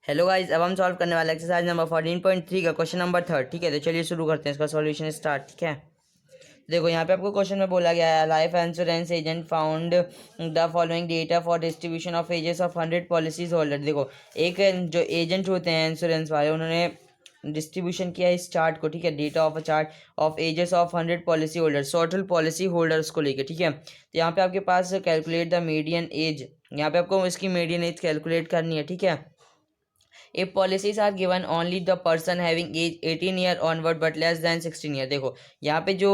Hello guys, अब हम solve करने वाले एक्सरसाइज नंबर 14.3 का क्वेश्चन नंबर थर्ड। ठीक है, तो चलिए शुरू करते हैं इसका सॉल्यूशन स्टार्ट। ठीक है, देखो यहाँ पे आपको क्वेश्चन में बोला गया है life insurance agent found the following data for distribution of ages of 100 policies holder. देखो एक जो एजेंट होते हैं इंश्योरेंस वाले, उन्होंने डिस्ट्रीब्यूशन किया इस चार्ट को। ठीक है, data of a chart of ages of 100 policy holders, total policy holders को लेकर। ठीक है, तो यहाँ पे आपके पास कैलकुलेट द मीडियन एज, यहाँ पे आपको इसकी मीडियन एज कैलकुलेट करनी है। ठीक है, if policies are given only the person having age 18 year onward but less than 16 year। देखो यहाँ पे जो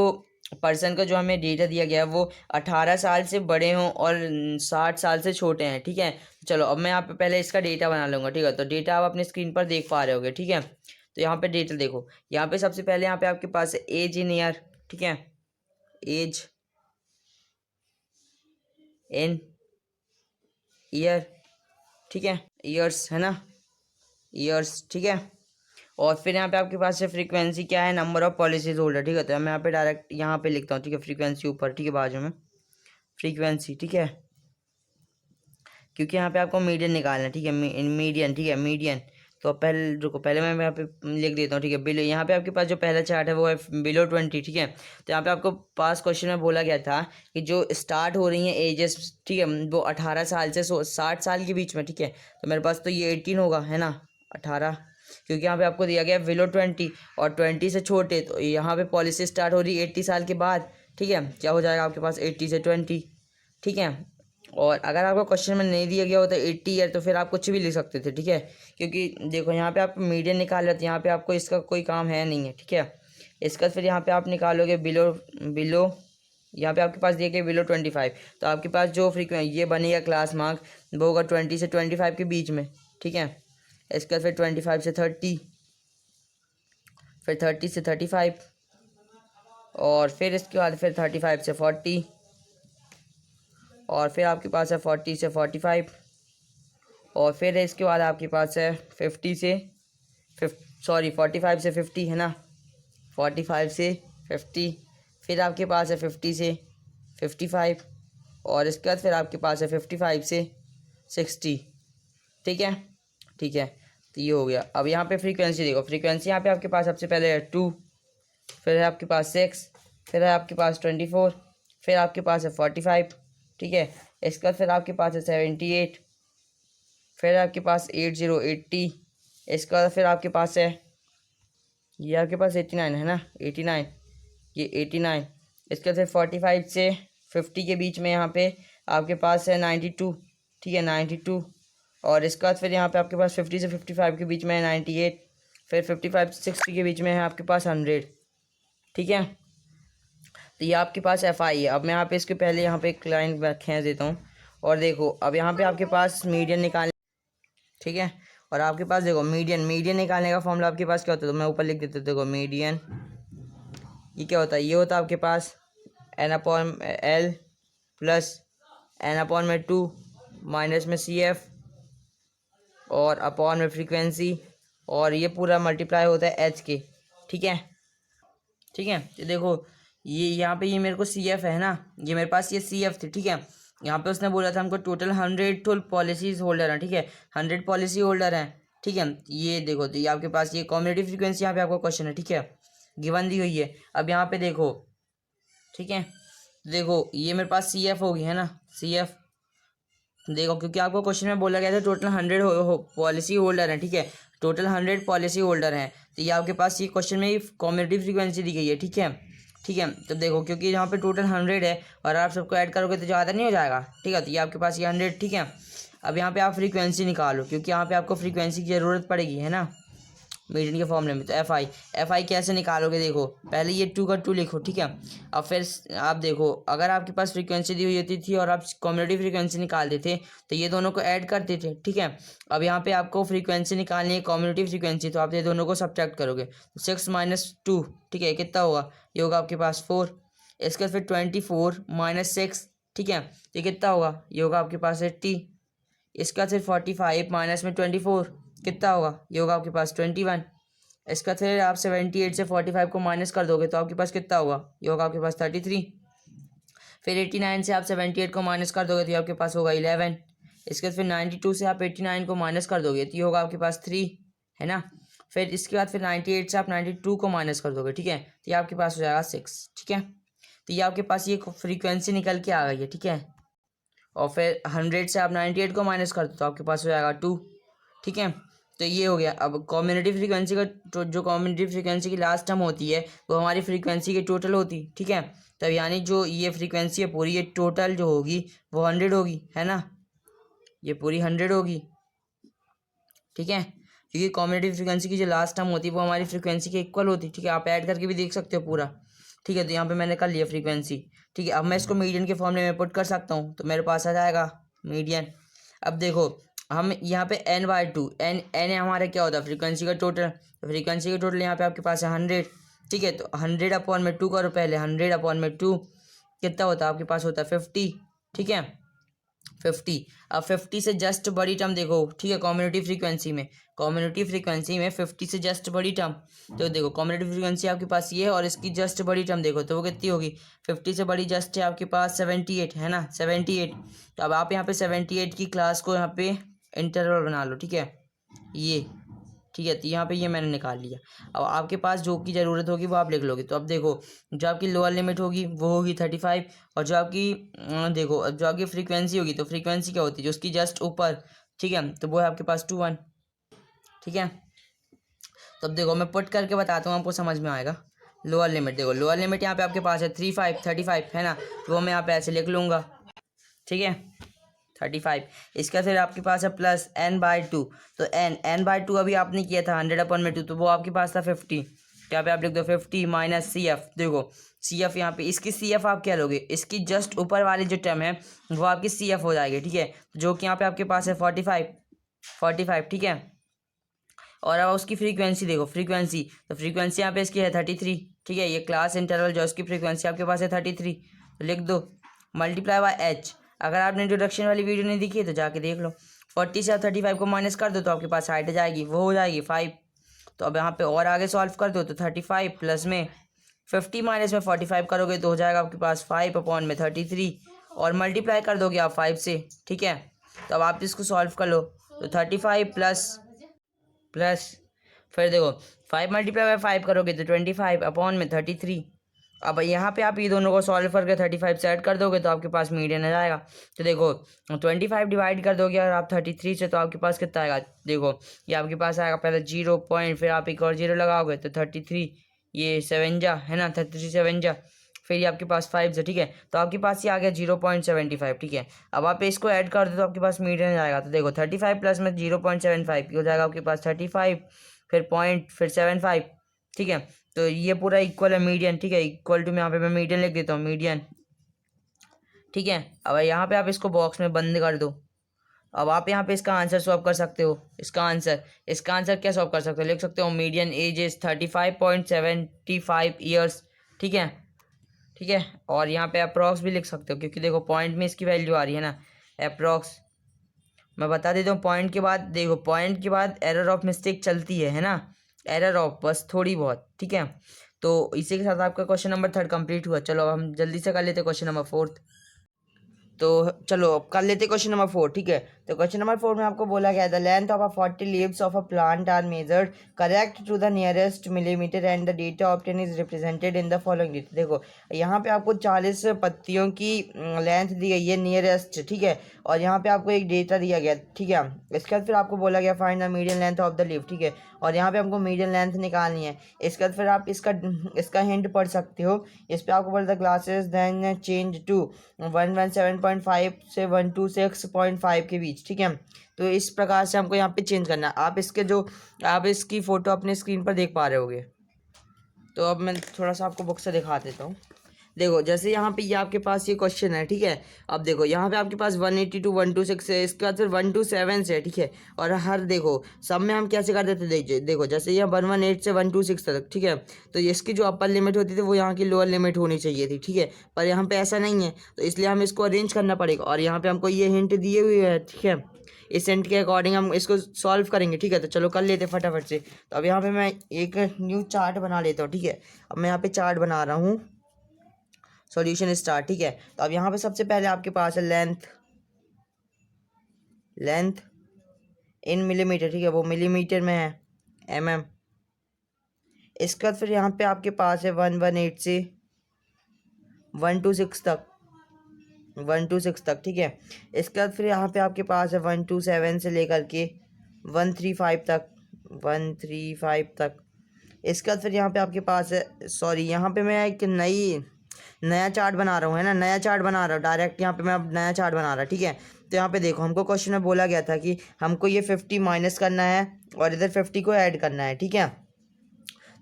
पर्सन का जो हमें डेटा दिया गया है वो 18 साल से बड़े हों और 60 साल से छोटे हैं। ठीक है, चलो अब मैं यहाँ पे पहले इसका डेटा बना लूँगा। ठीक है, तो डेटा आप अपनी स्क्रीन पर देख पा रहे होगे। ठीक है, तो यहाँ पे डेटा देखो, यहाँ पे सबसे पहले यहाँ पे आपके पास एज इन ईयर। ठीक है, एज इन ईयर, ठीक है, ईयर्स है ना, ईयर्स। ठीक है, और फिर यहाँ पे आपके पास से फ्रीक्वेंसी क्या है, नंबर ऑफ पॉलिसीज होल्डर। ठीक है, तो मैं यहाँ पे डायरेक्ट यहाँ पे लिखता हूँ। ठीक है, फ्रीक्वेंसी ऊपर, ठीक है, बाजू में फ्रीक्वेंसी। ठीक है, क्योंकि यहाँ पे आपको मीडियन निकालना है। ठीक है, मीडियन। ठीक है, मीडियन। तो पहले रुको, पहले मैं यहाँ पे लिख देता हूँ। ठीक है, बिलो, यहाँ पे आपके पास जो पहला चार्ट है वो है बिलो 20। ठीक है, तो यहाँ पे आपको पास क्वेश्चन में बोला गया था कि जो स्टार्ट हो रही हैं एजेस, ठीक है, वो 18 साल से 60 साल के बीच में। ठीक है, तो मेरे पास तो ये 18 होगा, है ना, 18, क्योंकि यहाँ पे आपको दिया गया है बिलो 20 और 20 से छोटे, तो यहाँ पे पॉलिसी स्टार्ट हो रही है 80 साल के बाद। ठीक है, क्या हो जाएगा आपके पास 80 से 20। ठीक है, और अगर आपको क्वेश्चन में नहीं दिया गया होता 80 ईयर, तो फिर आप कुछ भी लिख सकते थे। ठीक है, क्योंकि देखो यहाँ पे आप मीडियन निकाल रहे थे, यहाँ पे आपको इसका कोई काम है नहीं है। ठीक है, इसका फिर यहाँ पे आप निकालोगे बिलो बिलो, यहाँ पे आपके पास दिया गया बिलो 25, तो आपके पास जो ये बनेगा क्लास मार्क वो होगा 20 से 25 के बीच में। ठीक है, इसका फिर 25 से 30, फिर 30 से 35, और फिर इसके बाद फिर 35 से 40, और फिर आपके पास है 40 से 45, और फिर इसके बाद आपके पास है 50 से 45 से 50, है ना, 45 से 50, फिर आपके पास है 50 से 55, और इसके बाद फिर आपके पास है 55 से 60। ठीक है, ठीक है, तो ये हो गया। अब यहाँ पे फ्रीक्वेंसी देखो, फ्रीक्वेंसी यहाँ पे आपके पास सबसे पहले है 2, फिर है आपके पास 6, फिर है आपके पास 24, फिर आपके पास है 45। ठीक है, इसके बाद फिर आपके पास है 78, फिर आपके पास 80, इसके बाद फिर आपके पास है ये आपके पास 89, है ना, 89, ये 89, इसके बाद फिर 45 से 50 के बीच में यहाँ पे आपके पास है 92। ठीक है, 92, और इसके बाद फिर यहाँ पे आपके पास 50 से 55 के बीच में है 98, फिर 55 से 60 के बीच में है आपके पास 100। ठीक है, तो ये आपके पास FI है। अब मैं यहाँ पे इसके पहले यहाँ पे एक लाइन खींच देता हूँ, और देखो अब यहाँ पे आपके पास मीडियन निकाल, ठीक है, और आपके पास देखो मीडियन निकालने का फॉर्मूला आपके पास क्या होता है, तो मैं ऊपर लिख देता हूँ। देखो मीडियन ये क्या होता है, ये होता है आपके पास N/L प्लस N/2 माइनस में CF और अपॉन में फ्रीक्वेंसी, और ये पूरा मल्टीप्लाई होता है H के। ठीक है, ठीक है, तो देखो ये यहाँ पे ये मेरे को CF है ना, ये मेरे पास ये CF थी। ठीक है, यहाँ पे उसने बोला था हमको टोटल 100 पॉलिसीज होल्डर हैं। ठीक है, 100 पॉलिसी होल्डर हैं। ठीक है, ये देखो, तो ये आपके पास ये कम्युनिटी फ्रीक्वेंसी यहाँ पे आपको क्वेश्चन है। ठीक है, गिवन दी हुई है। अब यहाँ पे देखो, ठीक है, देखो ये मेरे पास CF होगी, है ना, CF। देखो क्योंकि आपको क्वेश्चन में बोला गया था टोटल 100 पॉलिसी होल्डर हैं। ठीक है, टोटल 100 पॉलिसी होल्डर हैं, तो ये आपके पास ये क्वेश्चन में कम्युनिटी फ्रीक्वेंसी दी गई है। ठीक है, ठीक है, तो देखो क्योंकि यहाँ पे टोटल 100 है और आप सबको ऐड करोगे तो ज़्यादा नहीं हो जाएगा। ठीक है, तो ये आपके पास ये 100। ठीक है, अब यहाँ पे आप फ्रीक्वेंसी निकालो, क्योंकि यहाँ पे आपको फ्रीक्वेंसी की ज़रूरत पड़ेगी, है ना, मीडियन के फॉर्मूले में। तो एफ आई कैसे निकालोगे, देखो पहले ये 2 का 2 लिखो। ठीक है, अब फिर आप देखो, अगर आपके पास फ्रीक्वेंसी दी हुई होती थी और आप कम्युनिटी फ्रीक्वेंसी निकालते थे तो ये दोनों को ऐड करते थे। ठीक है, अब यहाँ पे आपको फ्रीक्वेंसी निकालनी है कम्युनिटी फ्रीक्वेंसी, तो आप ये दोनों को सब्ट्रैक्ट करोगे, 6 - 2, ठीक है, कितना होगा, ये होगा आपके पास 4। इसके फिर 24 - 6, ठीक है, ये कितना होगा, ये होगा आपके पास 80। इसका फिर 45 माइनस में 24 कितना होगा, ये होगा आपके पास 21। इसका फिर आप 78 से 45 को माइनस कर दोगे तो आपके पास कितना होगा, ये होगा आपके पास 33। फिर 89 से आप 78 को माइनस कर दोगे तो ये आपके पास होगा 11। इसके बाद फिर 92 से आप 89 को माइनस कर दोगे तो ये होगा आपके पास 3, है ना। फिर इसके बाद फिर 98 से आप 92 को माइनस कर दोगे, ठीक है, तो ये आपके पास हो जाएगा 6, ठीक है। तो ये आपके पास ये फ्रीक्वेंसी निकल के आ गई है, ठीक है। और फिर 100 से आप 98 को माइनस कर दो तो आपके पास हो जाएगा 2, ठीक है। तो ये हो गया। अब कम्युनिटी फ्रीक्वेंसी का जो कम्युनिटी फ्रीक्वेंसी की लास्ट टर्म होती है वो हमारी फ्रीक्वेंसी के टोटल होती, ठीक है। तब यानी जो ये फ्रीक्वेंसी है पूरी, ये टोटल जो होगी वो 100 होगी, है ना, ये पूरी 100 होगी, ठीक है, क्योंकि कम्युनिटी फ्रीक्वेंसी की जो लास्ट टर्म होती है वो हमारी फ्रीक्वेंसी के इक्वल होती है, ठीक है। आप ऐड करके भी देख सकते हो पूरा, ठीक है। तो यहाँ पे मैंने कर लिया फ्रीक्वेंसी, ठीक है। अब मैं इसको मीडियन के फॉर्मूले में पुट कर सकता हूँ तो मेरे पास आ जाएगा मीडियन। अब देखो हम यहाँ पे n/2, एन हमारा क्या होता है, फ्रीक्वेंसी का टोटल। फ्रीक्वेंसी का टोटल यहाँ पे आपके पास है 100, ठीक है। तो 100/2 करो पहले, 100/2 कितना होता है आपके पास, होता है 50, ठीक है, 50। अब 50 से जस्ट बड़ी टर्म देखो, ठीक है, कम्युनिटी फ्रीक्वेंसी में 50 से जस्ट बड़ी टर्म, तो देखो कम्युनिटी फ्रीक्वेंसी आपके पास ये है और इसकी जस्ट बड़ी टर्म देखो तो वो कितनी होगी, 50 से बड़ी जस्ट है आपके पास 78, है ना, 78। तो अब आप यहाँ पे 78 की क्लास को यहाँ पे इंटरवल बना लो, ठीक है, ये, ठीक है। तो यहाँ पे ये मैंने निकाल लिया। अब आपके पास जो की ज़रूरत होगी वो आप लिख लोगे। तो अब देखो जो आपकी लोअर लिमिट होगी वो होगी 35, और जो आपकी देखो जो आपकी फ्रीक्वेंसी होगी, तो फ्रीक्वेंसी क्या होती है जो उसकी जस्ट ऊपर, ठीक है, तो वो है आपके पास 21, ठीक है। तो अब देखो मैं पुट करके बताता हूँ, आपको समझ में आएगा। लोअर लिमिट देखो, लोअर लिमिट यहाँ पे आपके पास है 35, है ना, तो वो मैं यहाँ पे ऐसे लिख लूँगा, ठीक है, 35। इसका फिर आपके पास है प्लस n/2, तो n/2 अभी आपने किया था 100/2, तो वो आपके पास था 50, क्या पे आप लिख दो 50 माइनस CF। देखो CF यहाँ पे, इसकी CF आप क्या लोगे, इसकी जस्ट ऊपर वाली जो टर्म है वो आपकी CF हो जाएगी, ठीक है, जो कि यहाँ पे आपके पास है 45, ठीक है। और अब उसकी फ्रीक्वेंसी देखो, तो फ्रीक्वेंसी यहाँ पे इसकी है 33, ठीक है। ये क्लास इंटरवल जो उसकी फ्रीक्वेंसी आपके पास है 33, तो लिख दो मल्टीप्लाई बाय h। अगर आपने इंट्रोडक्शन वाली वीडियो नहीं देखी है तो जाके देख लो। 40 से आप 35 को माइनस कर दो तो आपके पास हाइट आ जाएगी, वो हो जाएगी 5। तो अब यहाँ पे और आगे सॉल्व कर दो तो 35 प्लस में 50 माइनस में 45 करोगे तो हो जाएगा आपके पास 5/33, और मल्टीप्लाई कर दोगे आप 5 से, ठीक है। तो अब आप इसको सॉल्व कर लो, तो 35 प्लस फिर देखो 5 मल्टीप्लाई बाय 5 करोगे तो 25/33। अब यहाँ पे आप ये दोनों को सॉल्व करके 35 से ऐड कर दोगे तो आपके पास मीडियन आ जाएगा। तो देखो 25 डिवाइड कर दोगे और आप 33 से, तो आपके पास कितना आएगा, देखो ये आपके पास आएगा पहले 0 पॉइंट, फिर आप एक और 0 लगाओगे तो 33, ये 7 जा, है ना, 33 7 जा, फिर ये आपके पास 5 से, ठीक है। तो आपके पास ये आ गया 0.75, ठीक है। अब आप इसको ऐड कर दो तो आपके पास मीडियन आ जाएगा। तो देखो 35 प्लस में 0.75 हो जाएगा आपके पास 35, फिर पॉइंट, फिर 75, ठीक है। तो ये पूरा इक्वल है मीडियन, ठीक है, इक्वल टू में यहाँ पे मैं मीडियन लिख देता हूँ, मीडियन, ठीक है। अब यहाँ पे आप इसको बॉक्स में बंद कर दो। अब आप यहाँ पे इसका आंसर सॉल्व कर सकते हो। इसका आंसर क्या सॉल्व कर सकते हो, लिख सकते हो मीडियन एज इज 35.75 ईयर्स, ठीक है, ठीक है। और यहाँ पे अप्रॉक्स भी लिख सकते हो क्योंकि देखो पॉइंट में इसकी वैल्यू आ रही है ना, अप्रॉक्स। मैं बता देता हूँ पॉइंट के बाद, देखो पॉइंट के बाद एरर ऑफ मिस्टेक चलती है ना, एरर ऑफ बस थोड़ी बहुत, ठीक है। तो इसी के साथ आपका क्वेश्चन नंबर 3 कंप्लीट हुआ। चलो अब हम जल्दी से कर लेते हैं क्वेश्चन नंबर 4। तो चलो अब कर लेते क्वेश्चन नंबर 4, ठीक है। तो क्वेश्चन नंबर 4 में आपको बोला गया the length of 40 leaves of a plant are measured correct to the nearest millimetre and the data obtain is represented in the following data. देखो यहाँ पे आपको 40 पत्तियों की लेंथ दी गई है नियरेस्ट, ठीक है, और यहाँ पे आपको एक डेटा दिया गया, ठीक है। इसके बाद फिर आपको बोला गया find the median length of the leave, ठीक है, और यहाँ पे हमको मीडियन लेंथ निकालनी है। इसके बाद फिर आप इसका हिंट पढ़ सकते हो। इस पर आपको बोला the glasses then change to 117.5 से 126.5 के बीच, ठीक है। तो इस प्रकार से हमको यहाँ पे चेंज करना है। आप इसकी फ़ोटो अपने स्क्रीन पर देख पा रहे होगे। तो अब मैं थोड़ा सा आपको बुक से दिखा देता हूँ। देखो जैसे यहाँ पे ये आपके पास ये क्वेश्चन है, ठीक है। अब देखो यहाँ पे आपके पास 180 to 126 है, इसके बाद फिर 127 से, ठीक है। और हर देखो सब में हम कैसे कर देते थे, देखो जैसे यहाँ 118 से 126 तक, ठीक है। तो इसकी जो अपर लिमिट होती थी वो यहाँ की लोअर लिमिट होनी चाहिए थी, ठीक है। पर यहाँ पे ऐसा नहीं है, तो इसलिए हम इसको अरेंज करना पड़ेगा। और यहाँ पे हमको ये हिंट दिए हुए है, ठीक है। इस हिंट के अकॉर्डिंग हम इसको सॉल्व करेंगे, ठीक है। तो चलो कर लेते फटाफट से। तो अब यहाँ पे मैं एक न्यू चार्ट बना लेता हूँ, ठीक है। अब मैं यहाँ पे चार्ट बना रहा हूँ, सॉल्यूशन स्टार्ट, ठीक है। तो अब यहाँ पे सबसे पहले आपके पास है लेंथ, लेंथ इन मिलीमीटर, ठीक है, वो मिलीमीटर में है, इसके बाद फिर यहाँ पे आपके पास है 118 से 126 तक, 126 तक, ठीक है। इसके बाद फिर यहाँ पे आपके पास है 127 से लेकर के 135 तक, 135 तक। इसके बाद फिर यहाँ पे आपके पास है, सॉरी यहाँ पे मैं एक नया चार्ट बना रहा हूँ, है ना, नया चार्ट बना रहा हूँ डायरेक्ट, यहाँ पे मैं अब नया चार्ट बना रहा, ठीक है। तो यहाँ पे देखो, हमको क्वेश्चन में बोला गया था कि हमको ये 50 माइनस करना है और इधर 50 को ऐड करना है, ठीक है।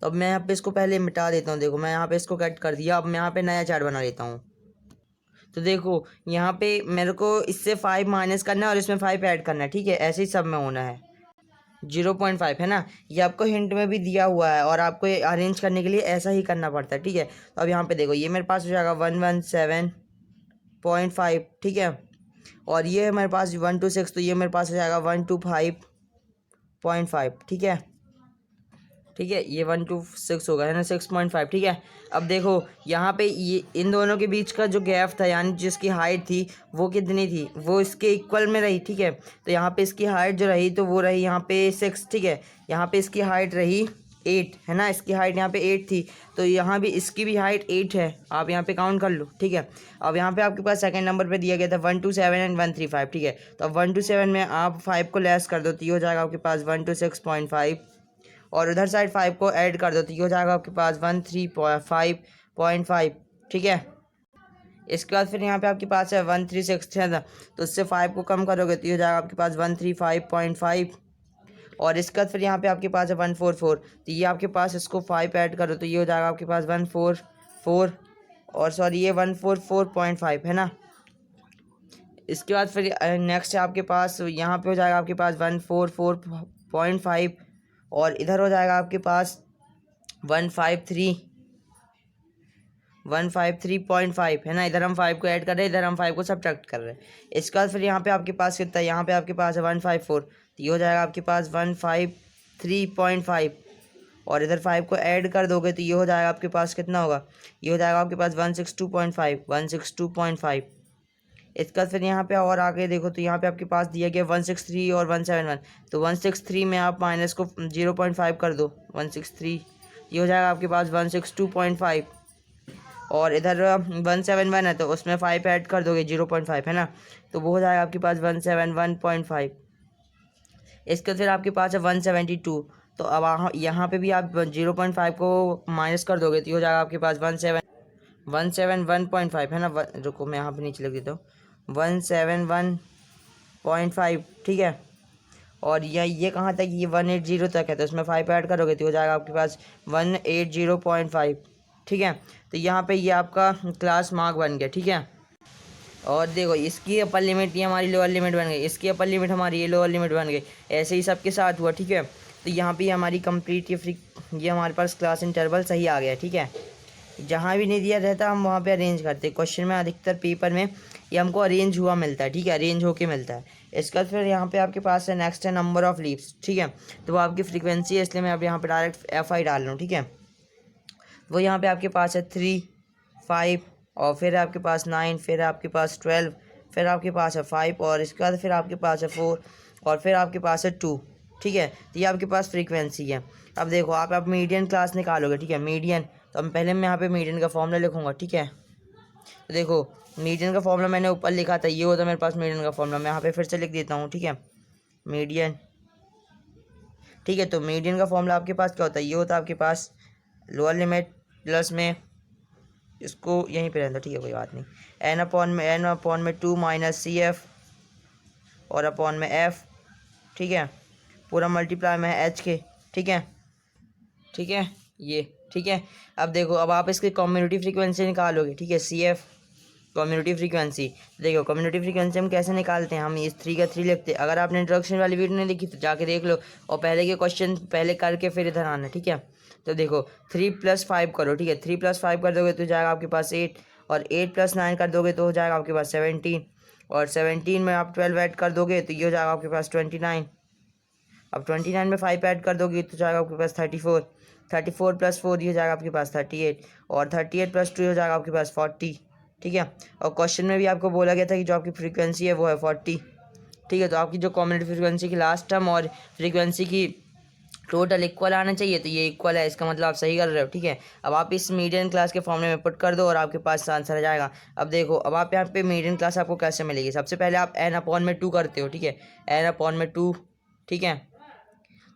तो अब मैं यहाँ पे इसको पहले मिटा देता हूँ। देखो मैं यहाँ पे इसको कट कर दिया, अब मैं यहाँ पे नया चार्ट बना लेता हूँ। तो देखो यहाँ पे मेरे को इससे 5 माइनस करना है और इसमें 5 ऐड करना है, ठीक है, ऐसे ही सब में होना है। 0.5 है ना, ये आपको हिंट में भी दिया हुआ है और आपको ये अरेंज करने के लिए ऐसा ही करना पड़ता है, ठीक है। तो अब यहाँ पे देखो, ये मेरे पास हो जाएगा 117.5, ठीक है, और ये है मेरे पास 126, तो ये मेरे पास हो जाएगा 125.5, ठीक है, ठीक है, ये 126 होगा, है ना, 6.5, ठीक है। अब देखो यहाँ पे ये इन दोनों के बीच का जो गैप था, यानी जिसकी हाइट थी वो कितनी थी, वो इसके इक्वल में रही, ठीक है। तो यहाँ पे इसकी हाइट जो रही तो वो रही यहाँ पे 6, ठीक है। यहाँ पे इसकी हाइट रही 8, है ना, इसकी हाइट यहाँ पे 8 थी, तो यहाँ भी इसकी भी हाइट 8 है, आप यहाँ पे काउंट कर लो, ठीक है। अब यहाँ पे आपके पास सेकंड नंबर पे दिया गया था 127 एंड 135, ठीक है। तो अब 127 में आप 5 को लेस कर दो तो ये हो जाएगा आपके पास 126.5, और उधर साइड 5 को ऐड कर दो तो ये हो जाएगा आपके पास 135.5, ठीक है। इसके बाद फिर यहाँ पे आपके पास है 136 है ना, तो उससे 5 को कम करोगे तो ये हो जाएगा आपके पास 135.5, और इसके बाद फिर यहाँ पे आपके पास है 144, तो ये आपके पास इसको 5 ऐड करो तो ये हो जाएगा आपके पास 144, और सॉरी ये 144.5 है ना। इसके बाद फिर नेक्स्ट है आपके पास, यहाँ पे हो जाएगा आपके पास 144.5, और इधर हो जाएगा आपके पास 153.5, है ना। इधर हम 5 को ऐड कर रहे हैं, इधर हम 5 को सब्ट्रैक्ट कर रहे हैं। इसके बाद फिर यहाँ पे आपके पास कितना है, यहाँ पे आपके पास है 154, तो ये हो जाएगा आपके पास 153.5, और इधर 5 को ऐड कर दोगे तो ये हो जाएगा आपके पास कितना होगा, ये हो जाएगा आपके पास 162.5। इसके बाद फिर यहाँ पे और आगे देखो तो यहाँ पे आपके पास दिया गया 163 और 171, तो 163 में आप माइनस को 0.5 कर दो, 163, ये हो जाएगा आपके पास 162.5, और इधर 171 है तो उसमें 5 ऐड कर दोगे 0.5, है ना, तो वो हो जाएगा आपके पास 171.5। इसके फिर आपके पास है 172, तो अब यहाँ पे भी आप 0.5 को माइनस कर दोगे तो ये हो जाएगा आपके पास 171.5, है ना। रुको मैं यहाँ पे नीचे लिख देता हूँ, 171.5, ठीक है। और ये कहाँ तक, ये 180 तक है, तो इसमें 5 ऐड करोगे तो हो जाएगा आपके पास 180.5, ठीक है। तो यहाँ पे ये आपका क्लास मार्क बन गया, ठीक है। और देखो इसकी अपर लिमिट ये हमारी लोअर लिमिट बन गई, इसकी अपर लिमिट हमारी ये लोअर लिमिट बन गई, ऐसे ही सबके साथ हुआ, ठीक है। तो यहाँ पे हमारी कंप्लीट ये हमारे पास क्लास इंटरवल सही आ गया, ठीक है। जहाँ भी नहीं दिया रहता हम वहाँ पे अरेंज करते हैं। क्वेश्चन में अधिकतर पेपर में ये हमको अरेंज हुआ मिलता है, ठीक है, अरेंज होके मिलता है। इसके बाद फिर यहाँ पे आपके पास है नेक्स्ट है नंबर ऑफ लीव्स, ठीक है। तो वो आपकी फ्रीक्वेंसी है, इसलिए मैं अब यहाँ पे डायरेक्ट FI डाल रहा हूँ, ठीक है। वो यहाँ पे आपके पास है 3, 5, और फिर आपके पास 9, फिर आपके पास 12, फिर आपके पास है 5, और इसके बाद फिर आपके पास है 4, और फिर आपके पास है 2, ठीक है। तो ये आपके पास फ्रीक्वेंसी है। अब देखो आप मीडियन क्लास निकालोगे, ठीक है, मीडियन, तो अब पहले मैं यहाँ पे मीडियन का फॉर्मूला लिखूँगा, ठीक है। तो देखो मीडियन का फॉर्मूला मैंने ऊपर लिखा था, ये होता है मेरे पास मीडियन का फॉर्मूला, मैं यहाँ पे फिर से लिख देता हूँ, ठीक है, मीडियन, ठीक है। तो मीडियन का फॉर्मूला आपके पास क्या होता है, ये होता है आपके पास लोअर लिमिट प्लस में, इसको यहीं पे रहता, ठीक है, कोई बात नहीं, n अपॉन में 2 माइनस CF और अपॉन में F, ठीक है, पूरा मल्टीप्लाई में है H के, ठीक है, ठीक है, ये ठीक है। अब देखो अब आप इसकी कम्युनिटी फ्रीक्वेंसी निकालोगे, ठीक है, CF कम्युनिटी फ्रीक्वेंसी। देखो कम्युनिटी फ्रीक्वेंसी हम कैसे निकालते हैं, हम इस 3 का 3 लिखते हैं। अगर आपने इंट्रोडक्शन वाली वीडियो नहीं देखी तो जाके देख लो, और पहले के क्वेश्चन पहले करके फिर इधर आना, ठीक है। तो देखो 3 + 5 करो, ठीक है, 3 + 5 कर दोगे तो जाएगा आपके पास 8, और 8 + 9 कर दोगे तो हो जाएगा आपके पास 17, और 17 में आप 12 ऐड कर दोगे तो ये हो जाएगा आपके पास 29। अब 29 में 5 ऐड कर दोगे तो जाएगा आपके पास 34, 34 + 4 ये हो जाएगा आपके पास 38, और 38 + 2 हो जाएगा आपके पास 40, ठीक है। और क्वेश्चन में भी आपको बोला गया था कि जो आपकी फ्रीक्वेंसी है वो है 40, ठीक है। तो आपकी जो कॉम्बिनेटिव फ्रीक्वेंसी की लास्ट टर्म और फ्रीक्वेंसी की टोटल इक्वल आना चाहिए, तो ये इक्वल है, इसका मतलब आप सही कर रहे हो। ठीक है, अब आप इस मीडियन क्लास के फॉर्मूले में पुट कर दो और आपके पास आंसर आ जाएगा। अब देखो, अब आप यहाँ पे मीडियन क्लास आपको कैसे मिलेगी। सबसे पहले आप n/2 करते हो। ठीक है, n/2। ठीक है,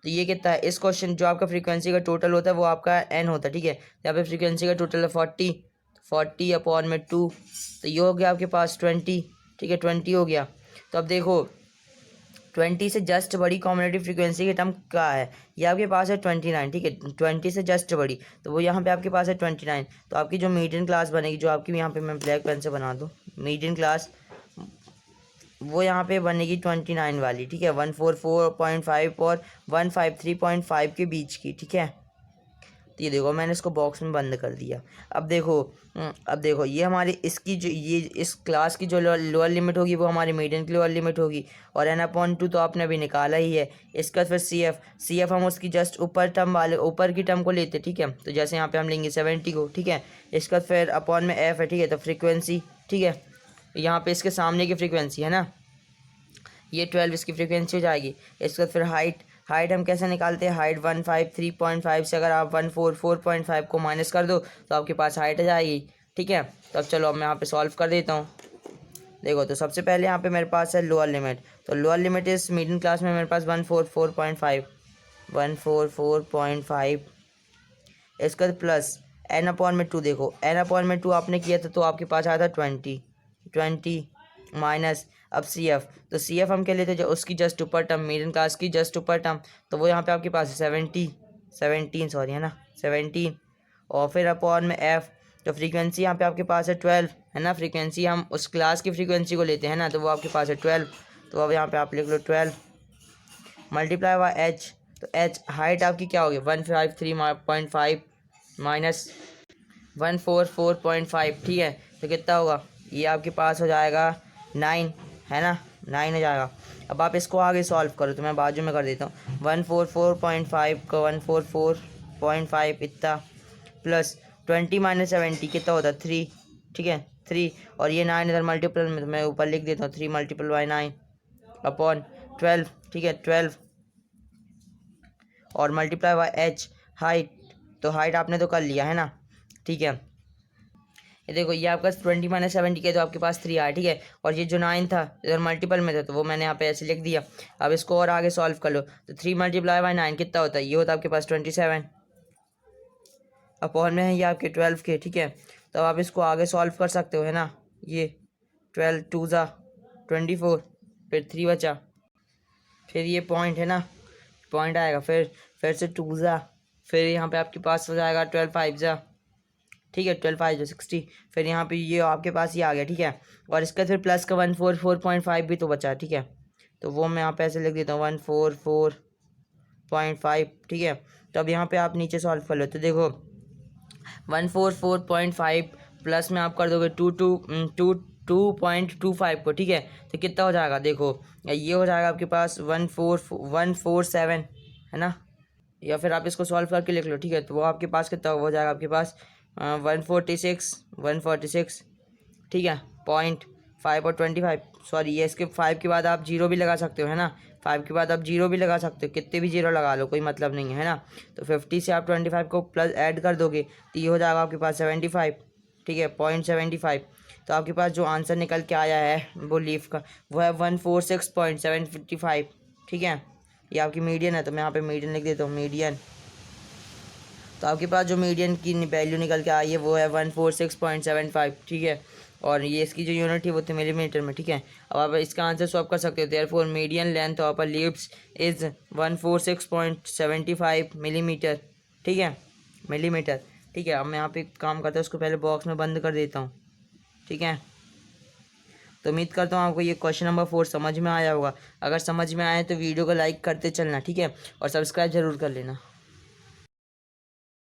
तो ये कितना है इस क्वेश्चन, जो आपका फ्रीक्वेंसी का टोटल होता है वो आपका n होता है। ठीक है, यहाँ पे फ्रीक्वेंसी का टोटल है 40/2, तो ये हो गया आपके पास 20। ठीक है, 20 हो गया। तो अब देखो 20 से जस्ट बड़ी कॉम्बिनेटिव फ्रीक्वेंसी की टर्म क्या है, ये आपके पास है 29। ठीक है, 20 से जस्ट बड़ी, तो वो यहाँ पे आपके पास है 29। तो आपकी जो मीडियन क्लास बनेगी, जो आपकी यहाँ पे मैं ब्लैक पेन से बना दूँ मीडियन क्लास, वो यहाँ पे बनेगी 29 वाली। ठीक है, 144.5 और 153.5 के बीच की। ठीक है, तो ये देखो मैंने इसको बॉक्स में बंद कर दिया। अब देखो ये हमारी इसकी जो ये इस क्लास की जो लोअर लिमिट होगी वो हमारी मीडियन की लोअर लिमिट होगी, और n/2 तो आपने अभी निकाला ही है। इसका फिर सी एफ हम उसकी जस्ट ऊपर टर्म वाले ऊपर की टर्म को लेते। ठीक है, तो जैसे यहाँ पे हम लेंगे 70 को। ठीक है, इसका फिर अपॉन में एफ है। ठीक है, तो फ्रीक्वेंसी, ठीक है, यहाँ पे इसके सामने की फ्रीक्वेंसी है ना, ये 12 इसकी फ्रीक्वेंसी हो जाएगी। इसके बाद फिर हाइट हम कैसे निकालते हैं, हाइट 153.5 से अगर आप 144.5 को माइनस कर दो तो आपके पास हाइट आ जाएगी। ठीक है, तो अब चलो अब मैं यहाँ पे सॉल्व कर देता हूँ। देखो, तो सबसे पहले यहाँ पे मेरे पास है लोअर लिमिट, तो लोअर लिमिट इस मीडियन क्लास में मेरे पास 144.5 इसका प्लस n/2। देखो n/2 आपने किया था तो आपके पास आया था 20 माइनस अब तो सी एफ हम क्या लेते हैं, जो उसकी जस्ट ऊपर टर्म, मीडियन क्लास की जस्ट ऊपर टर्म, तो वो यहाँ पे आपके पास है 17 सॉरी है ना 17, और फिर अपॉन में एफ, तो फ्रीक्वेंसी यहाँ पे आपके पास है 12 है ना, फ्रीक्वेंसी हम उस क्लास की फ्रीक्वेंसी को लेते हैं ना, तो वो आपके पास है 12। तो अब यहाँ पे आप लिख लो 12 मल्टीप्लाई बाय एच, तो एच हाइट आपकी क्या होगी 153.5 माइनस 144.5। ठीक है, तो कितना होगा, ये आपके पास हो जाएगा 9 है ना, 9 हो जाएगा। अब आप इसको आगे सॉल्व करो, तो मैं बाजू में कर देता हूँ। 144.5 का 144.5 इतना प्लस 20 माइनस 70 कितना होता है 3। ठीक है, 3, और ये 9 इधर मल्टीपल में, तो मैं ऊपर लिख देता हूँ 3 मल्टीपल बाई 9 अपॉन 12। ठीक है, 12 और मल्टीप्लाई बाई एच हाइट, तो हाइट आपने तो कर लिया है ना। ठीक है, ये देखो ये आपका 20 माइनस 70 के, तो आपके पास 3 आया। ठीक है, और ये जो 9 था इधर मल्टीपल में था, तो वो मैंने यहाँ पे ऐसे लिख दिया। अब इसको और आगे सॉल्व कर लो, तो 3 मल्टीप्लाई बाई 9 कितना होता है, ये होता है आपके पास 27 अपॉन में है ये आपके 12 के। ठीक है, तो आप इसको आगे सॉल्व कर सकते हो है ना, ये 12 2 ज़ा 24, फिर 3 बचा, फिर ये पॉइंट है ना, पॉइंट आएगा, फिर से 2 ज़ा, फिर यहाँ पे आपके पास हो जाएगा 12 5 ज़ा। ठीक है, 12 5 60, फिर यहाँ पे ये आपके पास ये आ गया। ठीक है, और इसका फिर प्लस का 144.5 भी तो बचा है। ठीक है, तो वो मैं यहाँ पे ऐसे लिख देता हूँ 144.5। ठीक है, तो अब यहाँ पे आप नीचे सॉल्व कर लो, तो देखो 144.5 प्लस में आप कर दोगे 2.25 को। ठीक है, तो कितना हो जाएगा, देखो ये हो जाएगा आपके पास 147 है ना, या फिर आप इसको सॉल्व करके लिख लो। ठीक है, तो वो आपके पास कितना हो जाएगा, आपके पास 146। ठीक है, 0.5 और 25 सॉरी, ये इसके 5 के बाद आप जीरो भी लगा सकते हो है ना, 5 के बाद आप जीरो भी लगा सकते हो, कितने भी जीरो लगा लो कोई मतलब नहीं है ना। तो 50 से आप 25 को प्लस ऐड कर दोगे तो ये हो जाएगा आपके पास 75। ठीक है, 0.75। तो आपके पास जो आंसर निकल के आया है वो लीफ का, वो है 146.755। ठीक है, ये आपकी मीडियन है, तो मैं यहाँ पे मीडियन लिख देता हूँ, मीडियन। तो आपके पास जो मीडियन की वैल्यू निकल के आई है वो है 146.75। ठीक है, और ये इसकी जो यूनिट थी वो थी मिलीमीटर में। ठीक है, अब आप इसका आंसर सॉल्व कर सकते हो। Therefore median length of a leaves is 146.75 millimetre. ठीक है, मिलीमीटर। ठीक है, अब मैं यहाँ पे काम करता हूँ, उसको पहले बॉक्स में बंद कर देता हूँ। ठीक है, तो उम्मीद करता हूँ आपको ये क्वेश्चन नंबर 4 समझ में आया होगा। अगर समझ में आए तो वीडियो को लाइक करते चलना। ठीक है, और सब्सक्राइब ज़रूर कर लेना।